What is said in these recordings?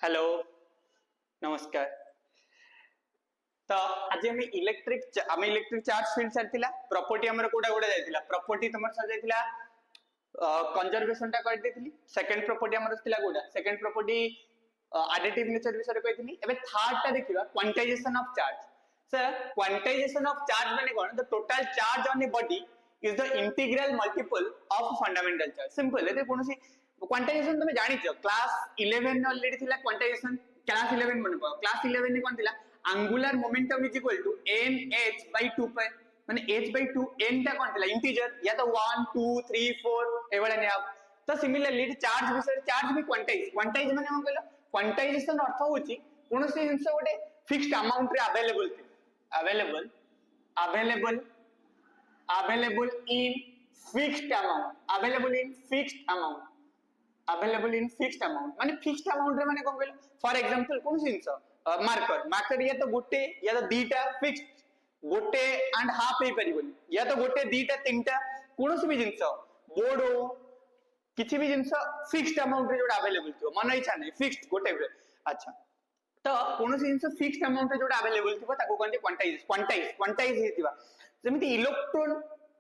Hello नमस्कार। तो आज हम इलेक्ट्रिक चार्ज फील्ड सारथिला प्रॉपर्टी हमर कोडा कोडा जायतिला प्रॉपर्टी तमर सा जायतिला कंजर्वेशन टा कर देथिली। सेकंड प्रॉपर्टी हमर थिला कोडा सेकंड प्रॉपर्टी एडिटिव नेचर विषय कहिथिनी। एबे थर्ड टा देखिबा quantization of charge. Sir quantization of charge माने कोन the total charge on a body is the integral multiple of fundamental charge. Simple एते कोनसी क्वांटाइजेशन तुम जानि छ क्लास 11 में ऑलरेडी थिला क्वांटाइजेशन। क्लास 11 मन पा क्लास 11 में कोन थिला angular momentum is equal to nh/2 pi माने h/2 n टा कोन थिला इंटीजर या तो 1 2 3 4 एवळा ने आप। तो सिमिलरली चार्ज विषय चार्ज भी क्वांटाइज माने हम कहलो क्वांटाइजेशन अर्थ होची कोनसी जिंस गोटे फिक्स्ड अमाउंट रे अवेलेबल इन फिक्स्ड अमाउंट माने फिक्स्ड अमाउंट रे माने कोन कहलो for example cone jeans marker या तो गोटे या तो दीटा फिक्स्ड गोटे एंड हाफ हे परिबोनी या तो गोटे दीटा तीनटा कोनसी भी जिंस बोर्ड हो किछि भी जिंस फिक्स्ड अमाउंट रे जोडा अवेलेबल थियो मन इच्छा नै फिक्स्ड गोटे। अच्छा तो कोनसी जिंस फिक्स्ड अमाउंट रे जोडा अवेलेबल थियो ताको कहते क्वांटाइज हेतिबा। जेमिति इलेक्ट्रॉन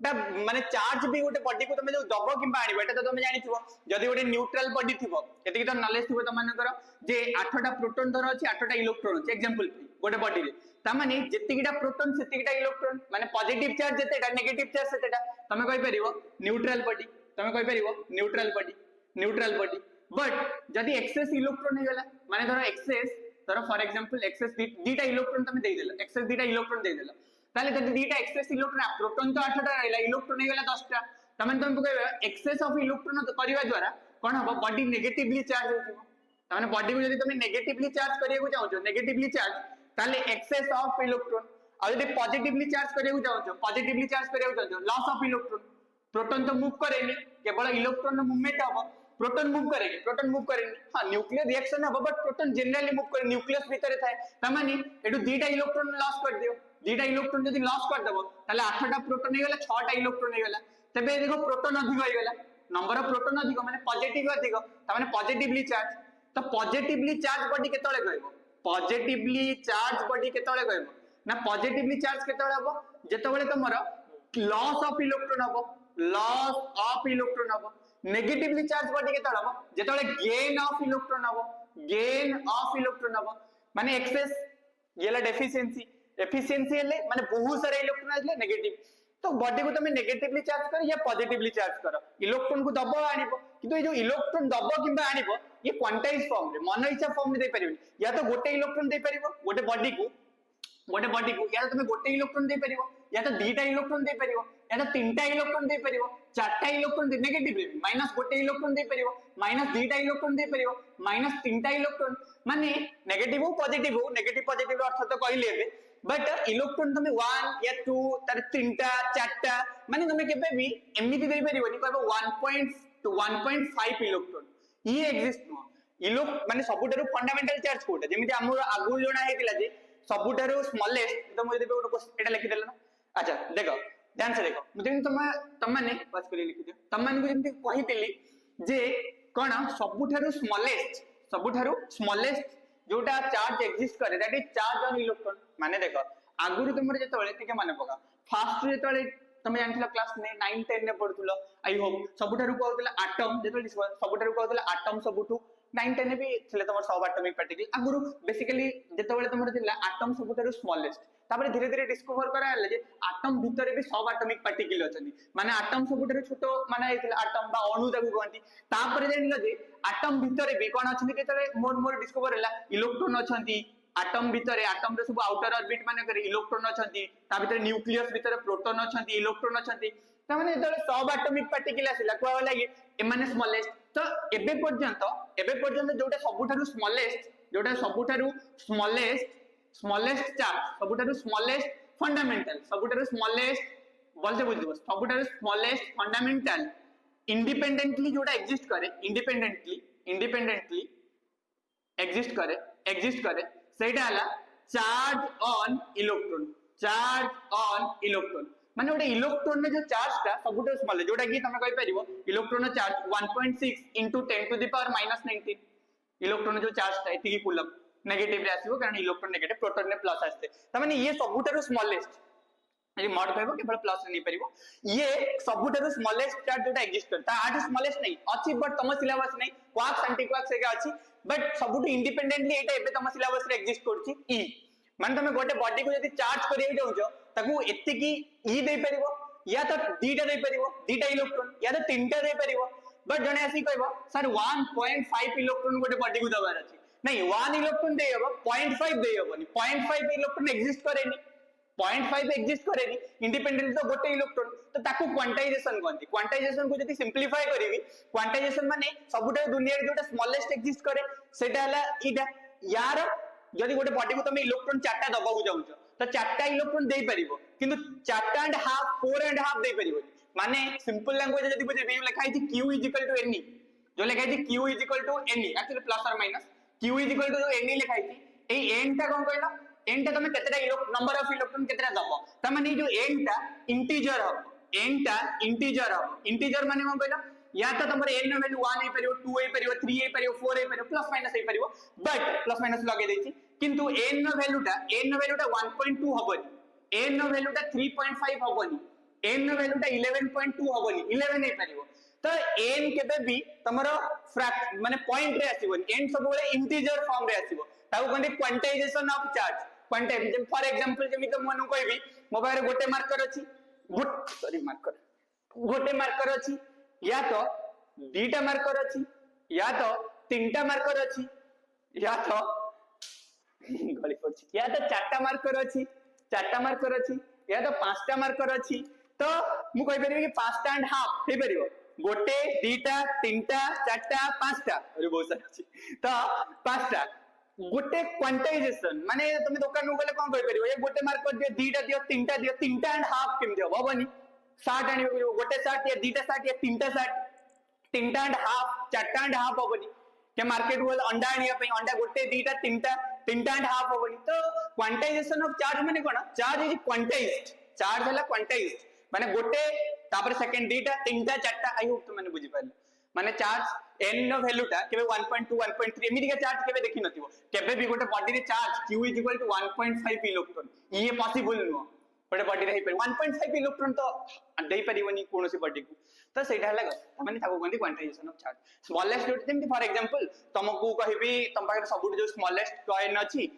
ता माने चार्ज भी गोटे बॉडी को तमे जो दबो किबा आनिबो एटा तो तमे जानिथिबो। जदी गोटे न्यूट्रल बॉडी थिबो एतिकी तो नॉलेज थिबो तम मानकर जे 8टा प्रोटॉन धर अछि 8टा इलेक्ट्रॉन अछि एग्जांपल गोटे बॉडी रे ता माने जेतिकीटा प्रोटॉन सेतिकीटा इलेक्ट्रॉन माने पॉजिटिव चार्ज जेतेटा नेगेटिव चार्ज सेतेटा तमे कहि परिबो न्यूट्रल बॉडी तमे कहि परिबो न्यूट्रल बॉडी। बट जदी एक्सेस इलेक्ट्रॉन हे गेला माने धर एक्सेस धर फॉर एग्जांपल एक्सेस दीटा इलेक्ट्रॉन तमे देइ देला एक्सेस दीटा इलेक्ट्रॉन देइ देला ताले जदी दीटा एक्सेस इलेक्ट्रॉन प्रोटॉन तो 8टा रहला इलेक्ट्रॉन हे गेला 10टा तमे तुमको कहबा एक्सेस ऑफ इलेक्ट्रॉन करबा द्वारा कोन हबो बॉडी नेगेटिवली चार्ज होथिबो। ताने बॉडी को जदी तुम नेगेटिवली चार्ज करियौ चाहौ नेगेटिवली चार्ज ताले एक्सेस ऑफ इलेक्ट्रॉन और जदी पॉजिटिवली चार्ज करियौ चाहौ पॉजिटिवली चार्ज करियौ चाहौ लॉस ऑफ इलेक्ट्रॉन। प्रोटॉन तो मूव करेनी केवल इलेक्ट्रॉन मूवमेंट हबो प्रोटॉन मूव करेनी हां न्यूक्लियर रिएक्शन हबो बट प्रोटॉन जनरली मूव करे न्यूक्लियस भीतर थाए तमाने एडु दीटा इलेक्ट्रॉन लॉस कर दियो दीटा इलेक्ट्रॉन जदी लॉस कर दबो ताले 8टा प्रोटॉन हे गेला 6टा इलेक्ट्रॉन हे गेला तबे देखो प्रोटॉन अधिक हो गेला नंबर ऑफ प्रोटॉन अधिक माने पॉजिटिव अधिक तमाने पॉजिटिवली चार्ज। तो पॉजिटिवली चार्ज बॉडी केतळे कहबो पॉजिटिवली चार्ज बॉडी केतळे कहबो ना पॉजिटिवली चार्ज केतळे हबो जेतबेले तमरो लॉस ऑफ इलेक्ट्रॉन हबो नेगेटिवली चार्ज बॉडी केतळे हबो जेतबेले गेन ऑफ इलेक्ट्रॉन हबो माने एक्सेस गेला डेफिशिएंसी हेले माने बहुत सारे इलेक्ट्रॉन आले नेगेटिव। तो बॉडी को तुम नेगेटिवली चार्ज कर या पॉजिटिवली चार्ज कर इलेक्ट्रॉन को दबो आनिबो किंतु ए जो इलेक्ट्रॉन दबो किबा आनिबो ये क्वांटाइज फॉर्म रे मन इच्छा फॉर्म में दे परिबो या तो गोटे इलेक्ट्रॉन दे परिबो गोटे बॉडी को या तो तुम गोटे इलेक्ट्रॉन दे परिबो या तो दीटा इलेक्ट्रॉन दे परिबो या तो तीनटा इलेक्ट्रॉन दे परिबो चारटा इलेक्ट्रॉन दे नेगेटिव रे माइनस गोटे इलेक्ट्रॉन दे परिबो माइनस दीटा इलेक्ट्रॉन दे परिबो माइनस तीनटा इलेक्ट्रॉन माने नेगेटिव पॉजिटिव अर्थ तो कहले एबे बट इलेक्ट्रॉन तुम 1 या 2 तार तीनटा चारटा माने तुम केबे भी एमिति दे परिबोनी कहबो 1 to 1.5 इलेक्ट्रॉन ये एग्जिस्ट नो इलो माने सबुटारु फंडामेंटल चार्ज कोटा जेमिति हमर आगु जणा हेतिला जे सबुटारु स्मॉलेस्ट तो मोय देबे गोटे क्वेश्चन एटा लिखि देला ना। अच्छा देखो ध्यान से देखो मुझे तुम माने पास करी लिखि दियो तुम माने को जेमिति कहितली जे कोन सबुठारु स्मॉलेस्ट जोटा चार्ज एग्जिस्ट करे that is charge on electron माने देखो आगुरु तुमरे जेतबेले टिके माने पका फास्ट जेतबेले तुम जानथिला क्लास 9 10 ने पढुथलो आई होप सबुठारु कहउतला एटम जेतबेले सबुठारु कहउतला एटम सबुठु 9 10 भी थिले तुम सब एटॉमिक पार्टिकल आगुरु बेसिकली जेतबेले तुमरे थिला एटम सबुठारु स्मॉलेस्ट तापर धीरे धीरे डिस्कवर करा हले जे एटम भितरे भी सब एटॉमिक पार्टिकल अछनी माने एटम सबुठारु छोटो माने हेतिला एटम बा अणु ताकू कहंती तापर जानिला जे एटम भितरे भी कोन अछनी केतले मोर डिस्कवर हला इलेक्ट्रॉन अछंती एटम भितरे एटम रे सब आउटर ऑर्बिट माने करे इलेक्ट्रॉन अछंती ता भितरे न्यूक्लियस भितरे प्रोटॉन अछंती इलेक्ट्रॉन अछंती ता माने जेतले सब एटॉमिक पार्टिकल आसिला कोआ लागि ए माने स्मॉलेस्ट। तो एबे पर्यंत जोटा सबुठारु स्मॉलेस्ट चार्ज सबुठारु स्मॉलेस्ट फंडामेंटल सबुठारु स्मॉलेस्ट बोलते बुझिबो सबुठारु स्मॉलेस्ट फंडामेंटल इंडिपेंडेंटली जोटा एग्जिस्ट करे सेटा हला चार्ज ऑन इलेक्ट्रॉन माने ओटे इलेक्ट्रॉन में जो चार्ज था सबुठारु स्मॉलेस्ट जोटा कि तमे कहि परिबो electron charge 1.6 into 10 to the power -19 electron जो चार्ज था एतिकी कूलम नेगेटिव रे आसीबो कारण इलेक्ट्रॉन नेगेटिव प्रोटॉन ने प्लस आस्ते त माने ये सबुठारो स्मॉलेस्ट ये मॉड कहबो केवल प्लस नहीं परिबो ये सबुठारो स्मॉलेस्ट चार्ज जोटा एग्जिस्ट करता आठ स्मॉलेस्ट नहीं अछि बट तम सिलेबस नहीं क्वार्क्स एंटी क्वार्क्स एका अछि बट सबुठ इंडिपेंडेंटली एटा एबे तम सिलेबस रे एग्जिस्ट करछि ई माने तमे गोटे बॉडी को यदि चार्ज करियो जाउछो ताकू एतिकी ई दे परिबो या तो दीटा दे परिबो दीटा इलेक्ट्रॉन या तो तीनटा दे परिबो बट जने आसी कहबो सर 1.5 इलेक्ट्रॉन गोटे बॉडी को दबार अछि नहीं 1 इलेक्ट्रॉन दे हबो 0.5 दे हबोनी 0.5 इलेक्ट्रॉन एग्जिस्ट करेनी 0.5 एग्जिस्ट करेनी इंडिपेंडेंटली तो गोटे इलेक्ट्रॉन तो ताकू क्वांटाइजेशन कहंती क्वांटाइजेशन को यदि सिंपलीफाई करबी क्वांटाइजेशन माने सबुटा दुनिया रे जोटा स्मॉलेस्ट एग्जिस्ट करे सेटा हला इटा यार जदि गोटे बॉडी को तुम इलेक्ट्रॉन चारटा दबाकू जाउछ तो चारटा इलेक्ट्रॉन दे परिबो किंतु चारटा एंड हाफ 4 एंड हाफ दे परिबो माने सिंपल लैंग्वेज जदि बुझे लिखा है q = ne जो लिखा है q = ne एक्चुअली प्लस और माइनस q = जो ne लिखा है ए n टा कोन कहला n टा तुम केतेटा नंबर ऑफ इलेक्ट्रॉन केतेटा दबो त माने जो n टा इंटीजर हो n टा इंटीजर माने कोन कहला या तो तुम n नो वैल्यू 1 हे परिबो 2 हे परिबो 3 हे परिबो 4 हे परिबो प्लस माइनस हे परिबो बट प्लस माइनस लगे देछि किंतु n नो वैल्यूटा 1.2 हबनी n नो वैल्यूटा 3.5 हबनी n नो वैल्यूटा 11.2 हबनी 11 हे परिबो तो n केबे भी तमरो माने पॉइंट रे आसीबनी n सब बेले इंटीजर फॉर्म रे आसीबो ताऊ कोन quantization of charge quantization for example जेमि तो मनु कहबी मो बारे गोटे मार्कर अछि गोटे मार्कर अछि या तो दीटा मार्कर अछि या तो तीनटा मार्कर अछि या तो गली पड़छि या तो चारटा मार्कर अछि या तो पांचटा मार्कर अछि तो मु कहि परिबे कि पांचटा एंड हाफ हे परिबो गोटे दीटा तीनटा चारटा पांचटा अरे बहुत सारा अछि तो पांचटा गोटे क्वांटाइजेशन माने तुम दुकान नु गले कोन कहि परिबो ये गोटे मार्कर दियो दीटा दियो तीनटा एंड हाफ केम दियो हबनी 60 आनी गोटे 60 या दीटा 60 या तीनटा एंड हाफ चारटा एंड हाफ हबनी के मार्केट वाल अंडा आनिया पे अंडा गोटे दीटा तीनटा एंड हाफ हबनी तो क्वांटाइजेशन ऑफ चार्ज माने कोन चार्ज इज क्वांटाइज्ड चार्ज हला क्वांटाइज्ड माने गोटे तापर सेकंड दीटा तीनटा चारटा आई होप तो माने बुझी पाले माने चार्ज n नो वैल्यूटा केबे 1.2 1.3 एमिति के चार्ज केबे देखि नथिबो केबे भी गोटे बॉडी रे चार्ज q = 1.5 इलेक्ट्रॉन ये पॉसिबल नो गोटे बॉडी रे हे 1.5 इलेक्ट्रॉन तो देई परिबनी कोनोसी बॉडी को तो सेटा हला माने ताको कोनती quantization of charge smallest unit जेमति फॉर एग्जांपल तुमको कहबी तुम पाखे सबुट जो स्मॉलेस्ट कॉइन अछि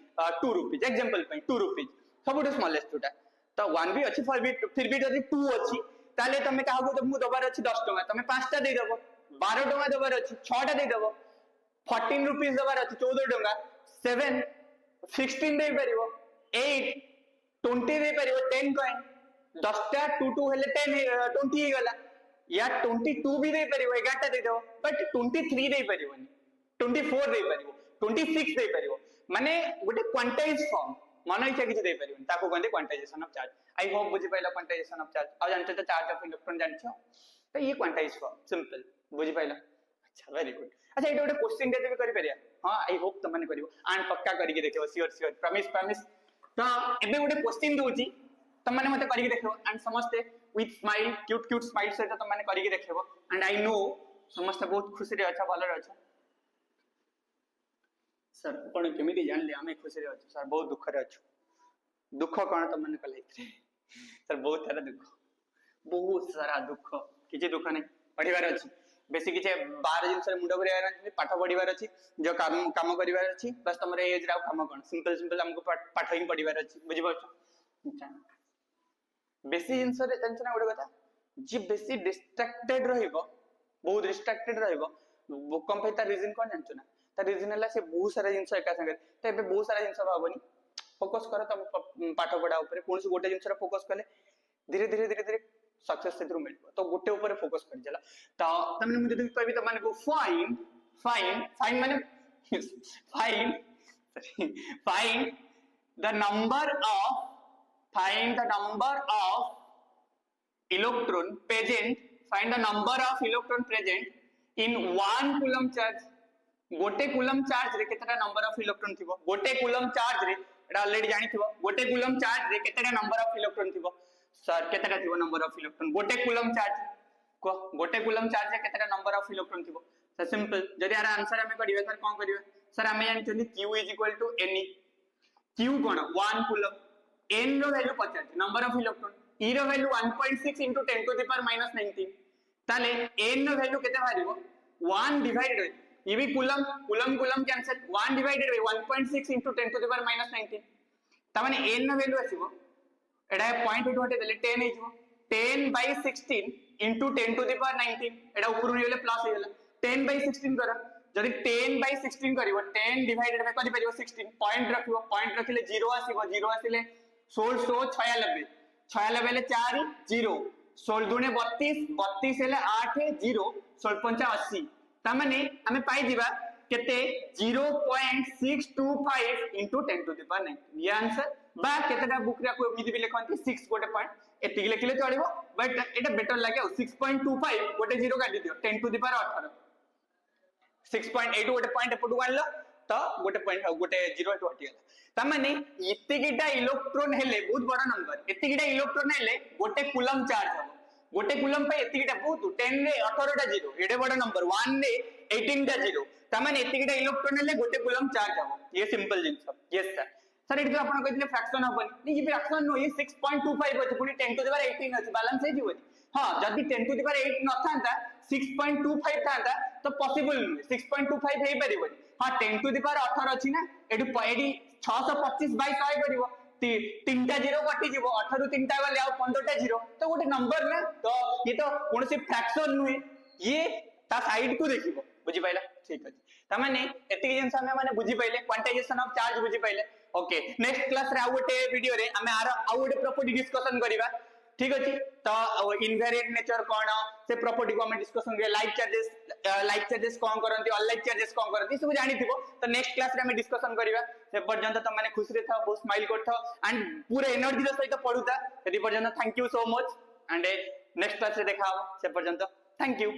2 रुपीस एग्जांपल पे 2 रुपीस सबुट स्मॉलेस्ट टूटा तो 1 भी अछि फिर भी यदि 2 अछि ताले तमे काहको तुमको दबार अछि 10 टका तमे 5 टा दे देबो 12 टका दबार अछि 6 टा दे देबो 14 रुपीस दबार अछि 14 टका 7 16 दे परिबो 8 20 दे परिबो 10 कॉइन 10 टा 2 2 हेले 10 20 हे गला या 22 भी दे परिबो 11 टा दे दो बट 23 दे परिबोनी 24 दे परिबो 26 दे परिबो माने गोटे क्वांटाइज फॉर्म मन इच्छा किछ दे परिबोनी ताको कहते quantization of charge I hope बुझि पाइला क्वांटाइजेशन ऑफ चार्ज आ जानते तो चार्ज ऑफ इलेक्ट्रॉन जानछो तो ये क्वांटाइज फॉर्म सिंपल बुझि पाइला अच्छा वेरी गुड अच्छा एटा गोटे क्वेश्चन दे देबे करि परिया हां आई होप त माने करिवो एंड पक्का करिके देखियो श्योर प्रॉमिस तो एबे गोटे क्वेश्चन दोउची त माने मते करिके देखियो एंड समझते with smile cute smile से तो माने करिके देखिबो एंड आई नो समस्त बहुत खुशी रे अच्छा भलो रे अच्छा सर कोन केमिति जानले हमें खुशी रे अच्छा सर बहुत दुख रे अच्छा दुख कोन त माने कले सर बहुत सारा दुख किछि दुख नै पढिबार अछि बेसी किछि 12 दिन से मुंडो भरियार अछि पाठ पढिबार अछि जो काम करिवार अछि बस तमरे एज रा काम कोन सिंपल हमको पाठ ही पढिबार अछि बुझि पाछो अच्छा बेसी जिनसरे टेंशन गोटे कथा जी बेसी डिस्ट्रैक्टेड रहिबो बहुत डिस्ट्रैक्टेड रहिबो भूकंप हे तार रीजन कोन जानचो ना तार रीजन हला से बहुत सारा जिंस एका संगे त एबे बहुत सारा जिंस भाबनी फोकस करो तम पाठ पढा ऊपर कोनसे गोटे जिंस रा फोकस कले धीरे धीरे सक्सेस सेथरु मिलबो तो गोटे ऊपर फोकस कर जला त तमने मुझे तो कहबी त माने को फाइन माने fine the number of find the number of electron present in 1 coulomb charge गोटे कूलम चार्ज रे केतेटा नंबर ऑफ इलेक्ट्रॉन थिबो गोटे कूलम चार्ज रे एटा ऑलरेडी जानि थिबो गोटे कूलम चार्ज रे केतेटा नंबर ऑफ इलेक्ट्रॉन थिबो सर केतेटा थिबो नंबर ऑफ इलेक्ट्रॉन गोटे कूलम चार्ज रे केतेटा नंबर ऑफ इलेक्ट्रॉन थिबो सर सिंपल जदि यार आंसर हमें करिवे सर कोन करिवे सर हमें जानि q = ne q कोन 1 कूलम n रो वैल्यू पचार नंबर ऑफ इलेक्ट्रॉन e रो वैल्यू 1.6 * 10⁻⁻19 ताले n रो वैल्यू केते बारिबो 1 डिवाइडेड बाय ये भी coulomb coulomb coulomb cancel 1 divided by 1.6 * 10⁻⁻19 ता माने n रो वैल्यू आसीबो एडा पॉइंट एटु हटे देले 10 हेजिबो 10/16 * 10⁻19 एडा ऊपर नी गेले प्लस हे गेला 10/16 करा जदि 10/16 करिवो 10 डिवाइडेड बाय करि परिवो 16 पॉइंट रखिवो पॉइंट रखिले 0 आसीबो 0 आसीले 1696 96 हेले 4 0 16 दुने 32 32 हेले 8 0 16 पंचा 80 ता माने हमें पाई दिबा केते 0.625 * 10⁻⁹ ये आंसर बा केतेटा बुक रे को एमिति भी लिखंती 6 गोटे पॉइंट एति लिखले चलिबो बट एटा बेटर लागे 6.25 गोटे 0 काटी दियो 10⁻18 6.8 गोटे पॉइंट एपटु आनलो तो गोटे पॉइंट गोटे 0 एटु हटी गेला ता माने इतिकिटा इलेक्ट्रॉन हेले बहुत बड़ा नंबर इतिकिटा इलेक्ट्रॉन हेले गोटे कूलम चार्ज हो गोटे कूलम पे इतिकिटा बहुत 10 रे 18 टा 0 एडे बड़ा नंबर 1 रे 18 टा 0 ता माने इतिकिटा इलेक्ट्रॉन हेले गोटे कूलम चार्ज हो ये simple jeans yes sir sir it आपण कहथिले फ्रैक्शन हबनी ये फ्रैक्शन नो ये 6.25 अछि पुनी 10⁻18 अछि बैलेंस हे जीवो हां जदी 10⁻8 न थांता 6.25 थांता तो पॉसिबल 6.25 हे परिबनी हां 10⁻18 अछि ना एडु एडी 625 बाय 100 परिबो तीनटा 0 कटि जीवो 18 रु 3टा गले आ 15टा 0 तो गोटे नंबर ना तो ये तो कोनसी फ्रैक्शन नुहे ये ता साइड को देखिबो बुझी पाइला ठीक अछि ता माने एति जिंस हमें माने बुझी पाइले क्वांटाइजेशन ऑफ चार्ज बुझी पाइले ओके नेक्स्ट क्लास रे आ गोटे वीडियो रे हमें आ गोटे प्रॉपर्टी डिस्कशन करिबा ठीक अछि तो इनवेरिएंट नेचर कोन से प्रॉपर्टी को हम डिस्कशन करिया लाइक चार्जेस कोन करंती अनलाइक चार्जेस कोन करंती सब जानि थिबो तो नेक्स्ट क्लास रे हम डिस्कशन करिबा से पर्यंत त माने खुशी रे था बहुत स्माइल करथो एंड पूरे एनर्जी रे सहित पढुता सेति पर्यंत thank you so much and next class रे देखा से पर्यंत थैंक यू